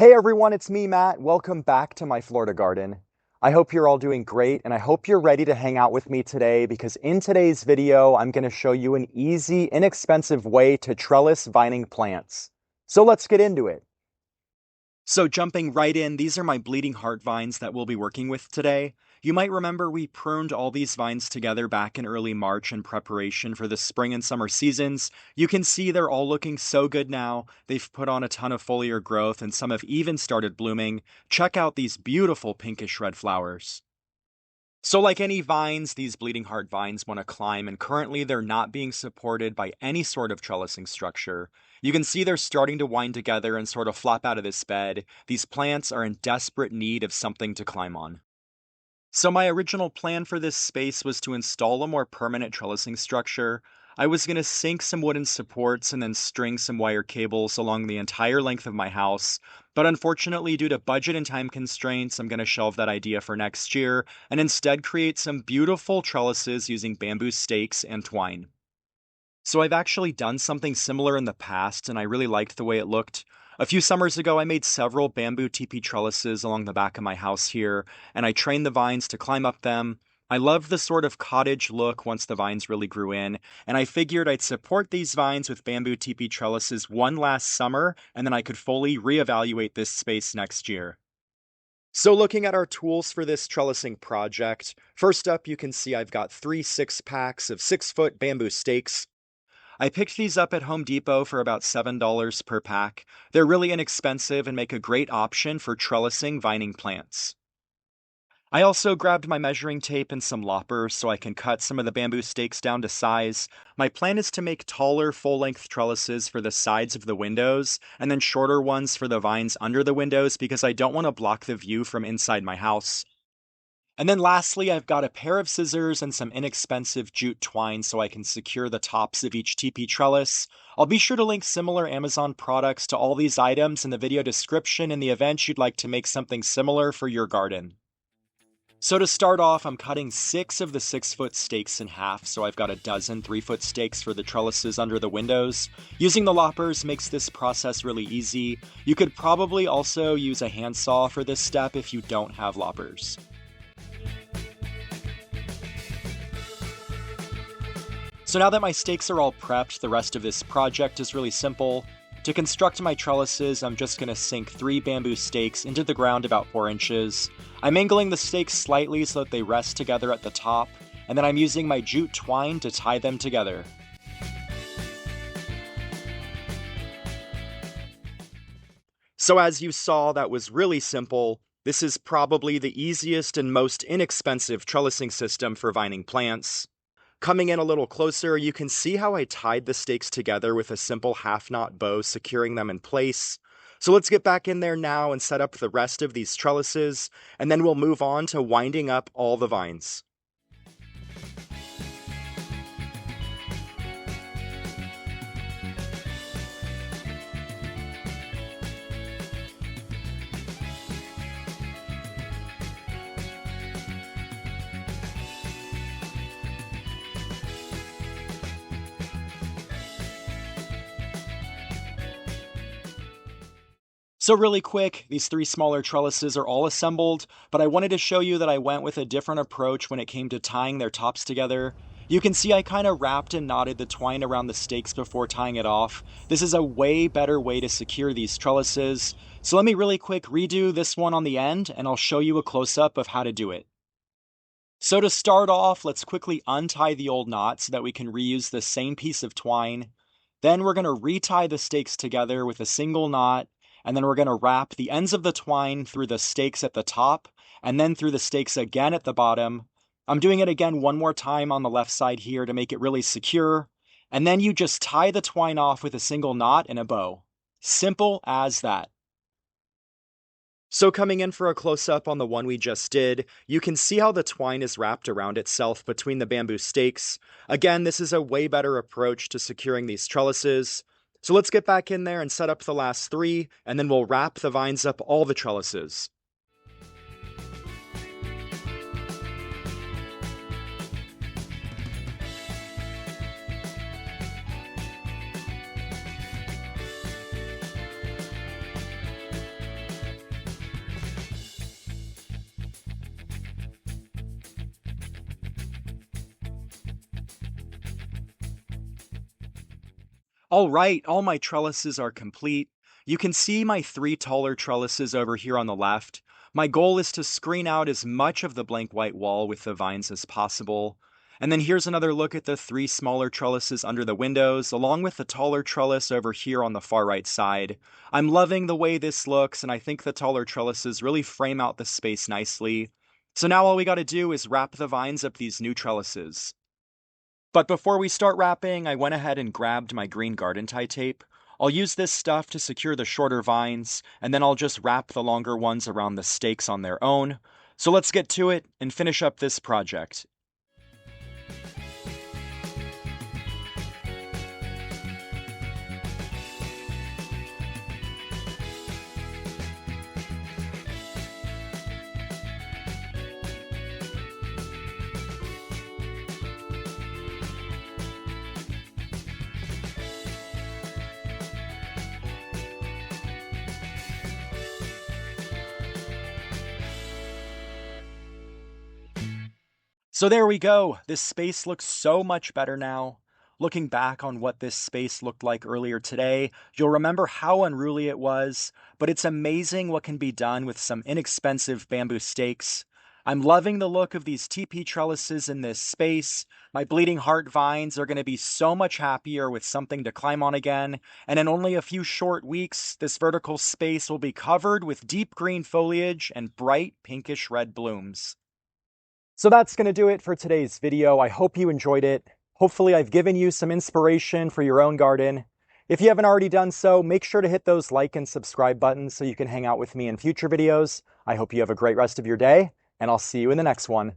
Hey everyone, it's me, Matt. Welcome back to my Florida garden. I hope you're all doing great, and I hope you're ready to hang out with me today because in today's video, I'm going to show you an easy, inexpensive way to trellis vining plants. So let's get into it. So jumping right in, these are my bleeding heart vines that we'll be working with today. You might remember we pruned all these vines together back in early March in preparation for the spring and summer seasons. You can see they're all looking so good now. They've put on a ton of foliar growth and some have even started blooming. Check out these beautiful pinkish red flowers. So like any vines, these bleeding heart vines want to climb, and currently they're not being supported by any sort of trellising structure. You can see they're starting to wind together and sort of flop out of this bed. These plants are in desperate need of something to climb on. So my original plan for this space was to install a more permanent trellising structure. I was going to sink some wooden supports and then string some wire cables along the entire length of my house, but unfortunately due to budget and time constraints, I'm going to shelve that idea for next year and instead create some beautiful trellises using bamboo stakes and twine. So I've actually done something similar in the past, and I really liked the way it looked. A few summers ago, I made several bamboo teepee trellises along the back of my house here, and I trained the vines to climb up them. I loved the sort of cottage look once the vines really grew in, and I figured I'd support these vines with bamboo teepee trellises one last summer, and then I could fully reevaluate this space next year. So looking at our tools for this trellising project, first up you can see I've got 3 6-packs of 6-foot bamboo stakes. I picked these up at Home Depot for about $7 per pack. They're really inexpensive and make a great option for trellising vining plants. I also grabbed my measuring tape and some loppers so I can cut some of the bamboo stakes down to size. My plan is to make taller full-length trellises for the sides of the windows, and then shorter ones for the vines under the windows because I don't want to block the view from inside my house. And then lastly, I've got a pair of scissors and some inexpensive jute twine so I can secure the tops of each teepee trellis. I'll be sure to link similar Amazon products to all these items in the video description in the event you'd like to make something similar for your garden. So to start off, I'm cutting 6 of the 6-foot stakes in half, so I've got a dozen 3-foot stakes for the trellises under the windows. Using the loppers makes this process really easy. You could probably also use a handsaw for this step if you don't have loppers. So now that my stakes are all prepped, the rest of this project is really simple. To construct my trellises, I'm just going to sink 3 bamboo stakes into the ground about 4 inches. I'm angling the stakes slightly so that they rest together at the top, and then I'm using my jute twine to tie them together. So as you saw, that was really simple. This is probably the easiest and most inexpensive trellising system for vining plants. Coming in a little closer, you can see how I tied the stakes together with a simple half-knot bow securing them in place. So let's get back in there now and set up the rest of these trellises, and then we'll move on to winding up all the vines. So really quick, these 3 smaller trellises are all assembled, but I wanted to show you that I went with a different approach when it came to tying their tops together. You can see I kind of wrapped and knotted the twine around the stakes before tying it off. This is a way better way to secure these trellises. So let me really quick redo this one on the end, and I'll show you a close-up of how to do it. So to start off, let's quickly untie the old knot so that we can reuse the same piece of twine. Then we're going to retie the stakes together with a single knot, and then we're going to wrap the ends of the twine through the stakes at the top, and then through the stakes again at the bottom. I'm doing it again one more time on the left side here to make it really secure, and then you just tie the twine off with a single knot and a bow. Simple as that. So coming in for a close-up on the one we just did, you can see how the twine is wrapped around itself between the bamboo stakes. Again, this is a way better approach to securing these trellises. So let's get back in there and set up the last 3, and then we'll wrap the vines up all the trellises. All right, all my trellises are complete. You can see my three taller trellises over here on the left. My goal is to screen out as much of the blank white wall with the vines as possible. And then here's another look at the three smaller trellises under the windows, along with the taller trellis over here on the far right side. I'm loving the way this looks, and I think the taller trellises really frame out the space nicely. So now all we gotta do is wrap the vines up these new trellises. But before we start wrapping, I went ahead and grabbed my green garden tie tape. I'll use this stuff to secure the shorter vines, and then I'll just wrap the longer ones around the stakes on their own. So let's get to it and finish up this project. So there we go. This space looks so much better now. Looking back on what this space looked like earlier today, you'll remember how unruly it was, but it's amazing what can be done with some inexpensive bamboo stakes. I'm loving the look of these TP trellises in this space. My bleeding heart vines are going to be so much happier with something to climb on again, and in only a few short weeks, this vertical space will be covered with deep green foliage and bright pinkish red blooms. So that's going to do it for today's video. I hope you enjoyed it. Hopefully I've given you some inspiration for your own garden. If you haven't already done so, make sure to hit those like and subscribe buttons so you can hang out with me in future videos. I hope you have a great rest of your day, and I'll see you in the next one.